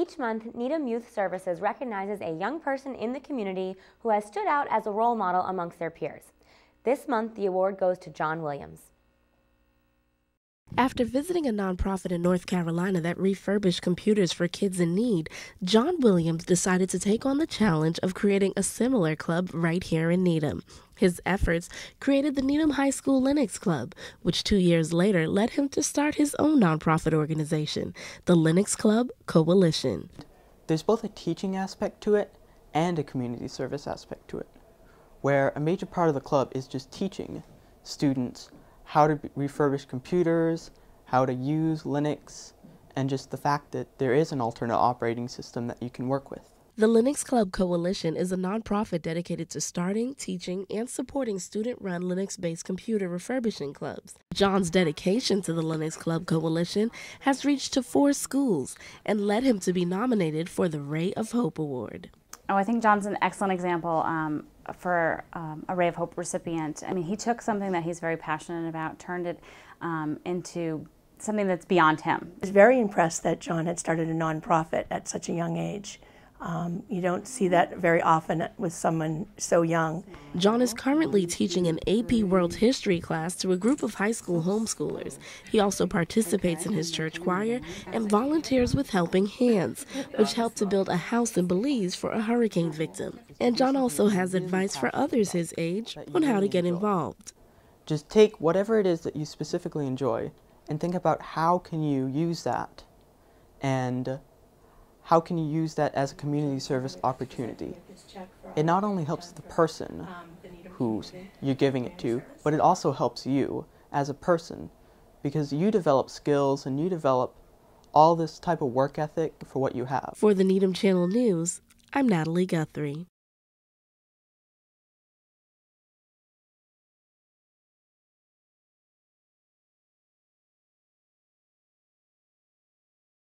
Each month, Needham Youth Services recognizes a young person in the community who has stood out as a role model amongst their peers. This month, the award goes to John Williams. After visiting a nonprofit in North Carolina that refurbished computers for kids in need, John Williams decided to take on the challenge of creating a similar club right here in Needham. His efforts created the Needham High School Linux Club, which 2 years later led him to start his own nonprofit organization, the Linux Club Coalition. There's both a teaching aspect to it and a community service aspect to it, where a major part of the club is just teaching students how to refurbish computers, how to use Linux, and just the fact that there is an alternate operating system that you can work with. The Linux Club Coalition is a nonprofit dedicated to starting, teaching, and supporting student-run Linux-based computer refurbishing clubs. John's dedication to the Linux Club Coalition has reached to 4 schools and led him to be nominated for the Ray of Hope Award. Oh, I think John's an excellent example for a Ray of Hope recipient. I mean, he took something that he's very passionate about, turned it into something that's beyond him. I was very impressed that John had started a nonprofit at such a young age. You don't see that very often with someone so young. John is currently teaching an AP World History class to a group of high school homeschoolers. He also participates in his church choir and volunteers with Helping Hands, which helped to build a house in Belize for a hurricane victim. And John also has advice for others his age on how to get involved. Just take whatever it is that you specifically enjoy and think about how can you use that, and how can you use that as a community service opportunity. It not only helps the person who you're giving it to, but it also helps you as a person, because you develop skills and you develop all this type of work ethic for what you have. For the Needham Channel News, I'm Natalie Guthrie.